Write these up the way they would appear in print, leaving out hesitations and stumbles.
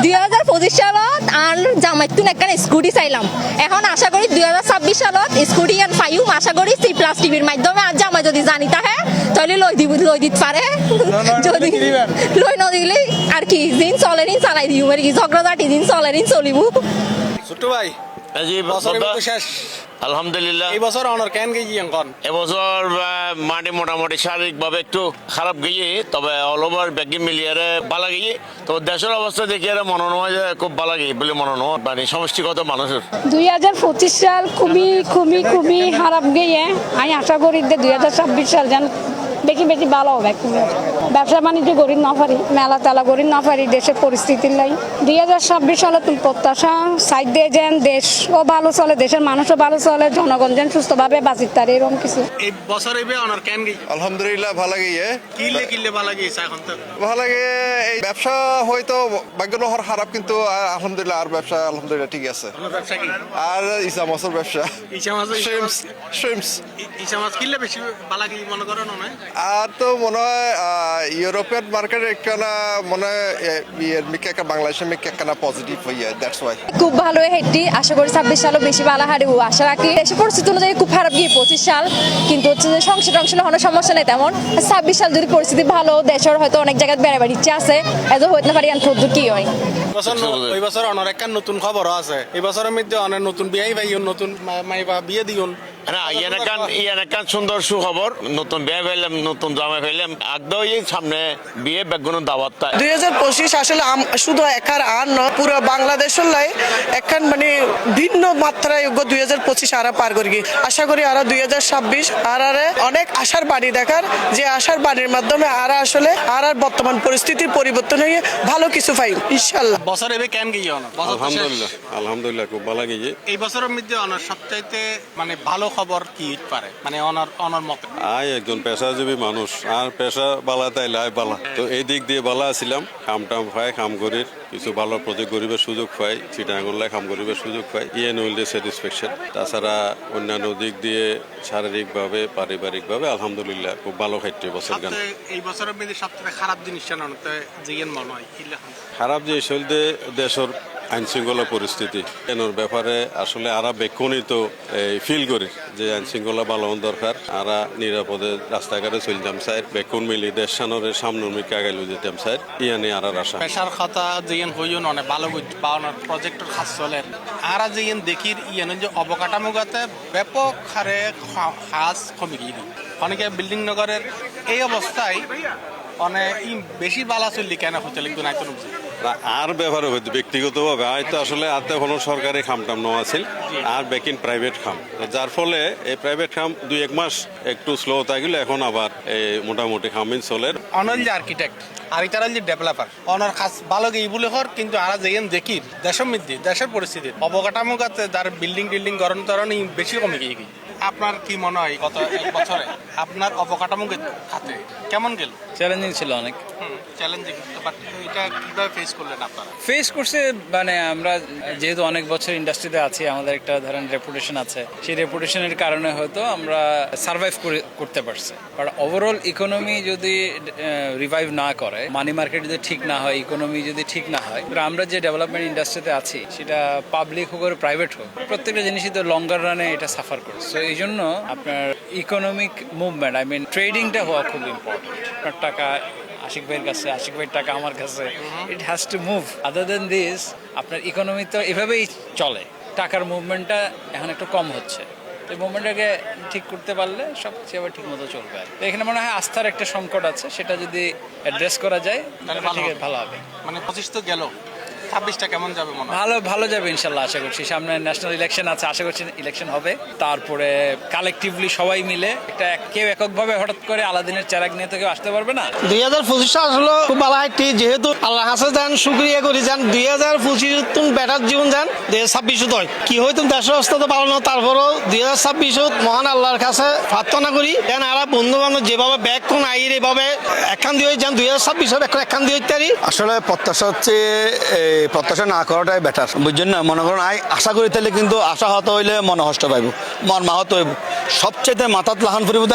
2025 সালত আর জামাইতুন একখান স্কুটি চাইলাম। এখন আশা করি 2026 সালত স্কুটি আর ফাইম আশা করি সি প্লাস টিভির মাধ্যমে আর জামাই যদি জানি তাহে তাহলে লই দিতে পারে। যদি লই নদিলে আর কি দিন চলেরিন চালাই দিও আর কি ঝগড়াঝাটি দিন চলেরিন চলিব। ছোট ভাই শেষ আলহামদুলিল্লাহ। এই বছর অনার কেন গেছি এখন এবছর মাটি মোটামুটি শারীরিকভাবে একটু খারাপ গিয়ে, তবে অল ওভার ব্যাগি মিলিয়ে ভালো গিয়ে, তবে দেশের অবস্থা দেখে মনে হয় যে খুব ভালো গিয়ে বলে মনে হয়, মানে সমষ্টিগত মানুষের 2025 সাল খুবই খারাপ গিয়ে। আমি আশা করি যে 2026 সাল যেন বেশি ভালো হবে। ব্যবসা বাণিজ্য গরিব না পারি, মেলা তেলা গরিব না পারি, দেশের পরিস্থিতির লাই 2026 সালে তুমি প্রত্যাশা সাইড দিয়ে যেন দেশও ভালো চলে, দেশের মানুষও ভালো চলে, জনগণ যেন সুস্থভাবে বাঁচিত পারে, এরকম কিছু। এই বছর এবে অনার কেন গেছি আলহামদুলিল্লাহ ভালো গিয়ে কিলে ভালো গেছে এখন তো ভালো লাগে। এই ব্যবসা হয়তো ভাগ্যনহর খারাপ, কিন্তু আলহামদুলিল্লাহ আর ব্যবসা আলহামদুলিল্লাহ ঠিক আছে। আপনার ব্যবসা কি আর ইসা মাছের ব্যবসা, ইসা মাছ শ্রিমস ইসা মাছ কিনলে বেশি ভালো গেছি মনে করেন না? আর তো মনে হয় ইউরোপিয়ান মার্কেট একখানা মনে হয় মিকে একটা বাংলাদেশের মিকে একখানা পজিটিভ হইয়া, দ্যাটস ওয়াই। খুব ভালো হেঁটি আশা করি 26 সালও বেশি ভালো হারিব আশা রাখি। দেশের পরিস্থিতি অনুযায়ী খুব খারাপ গিয়ে 25 সাল, কিন্তু হচ্ছে যে সংসার টংসার কোনো সমস্যা নেই তেমন। 26 সাল যদি পরিস্থিতি ভালো, দেশের হয়তো অনেক জায়গায় বেড়াবার ইচ্ছা আছে, এত হইতে না পারি আর খুব কি হয়। ওই বছর অনার একটা নতুন খবরও আছে। এই বছরের মধ্যে অনেক নতুন বিয়ে ভাইয়ন, নতুন মাইবা বিয়ে দিয়ন। না ইয়ান সুন্দর সুখবর, নতুন বিয়ে ফেললাম, নতুন জামাই ফেললাম, একদম সামনে বিয়ে বেগুনের দাওয়াত। 2025 আসলে শুধু একার আর নয়, পুরো বাংলাদেশের লাই একখান মানে ভিন্ন মাত্রায় 2025 আরা পার করি। আশা করি আরা 2026 আর অনেক আশার বাণী দেখার, যে আশার বাণীর মাধ্যমে আরা আসলে আর বর্তমান পরিস্থিতির পরিবর্তন হয়ে ভালো কিছু পাই ইনশাল্লাহ। বছর এবে কেন গিয়ে অনার আলহামদুলিল্লাহ খুব ভালো গিয়ে। এই বছরের মধ্যে অনার সবচাইতে মানে ভালো খবর কি হইতে পারে, মানে অনার মতে? একজন পেশাজীবী মানুষ, আর পেশা বালা তাই লাই বালা, তো এই দিক দিয়ে বালা আছিলাম। কাম টাম পাই, কাম করির কিছু ভালো প্রজেক্ট গরিবের সুযোগ পাই, চিটাঙ্গলাই কাম গরিবের সুযোগ পাই, ইয়ে নইলে স্যাটিসফ্যাকশন। তাছাড়া অন্যান্য দিক দিয়ে শারীরিকভাবে পারিবারিকভাবে আলহামদুলিল্লাহ খুব ভালো খাইতে বছর গান। এই বছরের মধ্যে সবথেকে খারাপ জিনিস জিজ্ঞেন মনে হয় খারাপ যে চলতে দেশের আইন শৃঙ্খলা পরিস্থিতি এর ব্যাপারে আসলে আরা বেক্ষণিত ফিল করি যে আইন শৃঙ্খলা ভালো দরকার। আরা নিরাপদে রাস্তাঘাটে চলতাম চাই, বেক্ষণ মিলি দেশ সানরের সামনের মিকে আগাইল যেতাম চাই, ইয়ানি আর আশা। পেশার কথা যেন হইন অনেক ভালো পাওনার প্রজেক্টের কাজ চলে। আরা যেন দেখির ইয়ান যে অবকাঠামোগতে ব্যাপক হারে হাস কমে গিয়ে অনেকে বিল্ডিং নগরের এই অবস্থায় অনেক বেশি বালা চললি কেন হচ্ছে লিখতো না আর ব্যাপারে হইতো ব্যক্তিগতভাবে হয়তো আসলে আতে কোনো সরকারি খাম টাম নেওয়া আছিল, আর বেকিন প্রাইভেট খাম, যার ফলে এই প্রাইভেট খাম 2-1 মাস একটু স্লো থাকিলে এখন আবার এই মোটামুটি খামিন চলে। অনল যে আর্কিটেক্ট আর ইতারাল যে ডেভেলপার অনার কাজ ভালো গিয়ে বলে হর, কিন্তু আরা যেন দেখির দেশের মধ্যে দেশের পরিস্থিতি অবকাঠামোগতে যার বিল্ডিং গরম তরণ বেশি কমে গিয়ে আপনার কি মনে হয় গত এক বছরে আপনার অবকাঠামো খাতে কেমন গেল? চ্যালেঞ্জিং ছিল অনেক। চ্যালেঞ্জিং, বাট এটা কিভাবে ফেস করলেন আপনারা? ফেস করছে মানে আমরা যেহেতু অনেক বছর ইন্ডাস্ট্রিতে আছি, আমাদের একটা ধরেন রেপুটেশন আছে, সেই রেপুটেশনের কারণে হয়তো আমরা সার্ভাইভ করতে পারছি। বাট ওভারঅল ইকোনমি যদি রিভাইভ না করে, মানি মার্কেট যদি ঠিক না হয়, ইকোনমি যদি ঠিক না হয়, আমরা যে ডেভেলপমেন্ট ইন্ডাস্ট্রিতে আছি সেটা পাবলিক হোক আর প্রাইভেট হোক, প্রত্যেকটা জিনিসই তো লঙ্গার রানে এটা সাফার করে। সো এই জন্য আপনার ইকোনমিক মুভমেন্ট, আই মিন ট্রেডিংটা হওয়া খুব ইম্পর্টেন্ট। আপনার টাকা আশিক ভাইয়ের কাছে, আশিক ভাইয়ের টাকা আমার কাছে, it has to move. Other than this আপনার ইকোনমি তো এভাবেই চলে, টাকার মুভমেন্টটা এখন একটু কম হচ্ছে। তো এই মুভমেন্টটাকে ঠিক করতে পারলে সব কিছু আবার ঠিক মতো চলবে। তো এখানে মনে হয় আস্থার একটা সংকট আছে, সেটা যদি অ্যাড্রেস করা যায় তাহলে ভালো হবে। মানে 25 তো গেল, 26টা কেমন যাবে মনে হয়? ভালো যাবে ইনশাল্লাহ আশা করছি। সামনে ন্যাশনাল ইলেকশন আছে, আশা করছি ইলেকশন হবে, তারপরে কালেকটিভলি সবাই মিলে একটা কেউ এককভাবে হঠাৎ করে আলাদিনের চেরাগ নিয়ে তো কেউ আসতে পারবে না। 2025 সাল হলো খুব ভালো একটি, যেহেতু আল্লাহ কাছে যান শুক্রিয়া করি যান 2025 তুন বেটার জীবন যান 2026 হয় কি হয়তো দেশের অবস্থা তো ভালো না, তারপরেও 2026 মহান আল্লাহর কাছে প্রার্থনা করি যেন আর বন্ধু বান্ধব যেভাবে ব্যাগ কোন আইর এভাবে একখান দিয়ে যান 2026 একখান দিয়ে ইত্যাদি। আসলে প্রত্যাশা হচ্ছে প্রত্যাশা না করাটাই বেটার, বুঝছেন না? মনে করেন আশা করি তাহলে কিন্তু আশা হতে হইলে মনে কষ্ট পাইব, মন মাহত হইব। সবচেয়ে মাথাত লাহান ফুরিব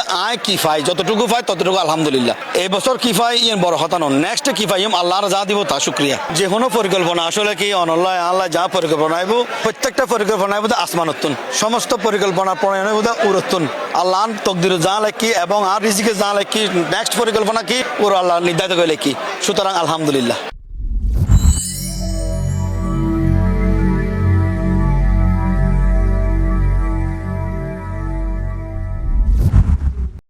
কি পাই, যতটুকু পাই ততটুকু আলহামদুলিল্লাহ। এই বছর কি পাই ইয়ে বড় কথা নয়, নেক্সট কি পাই আল্লাহর যা দিব তা শুক্রিয়া। যে কোনো পরিকল্পনা আসলে কি অনল্লাহ আল্লাহ যা পরিকল্পনা আইব, প্রত্যেকটা পরিকল্পনা আইব আসমানতুন, সমস্ত পরিকল্পনা প্রণয়ন হইব উরতুন। আল্লাহ তকদির যা লেখি এবং আর রিজিকে যা লেখি, নেক্সট পরিকল্পনা কি ওর আল্লাহ নির্ধারিত করে লেখি। সুতরাং আলহামদুলিল্লাহ।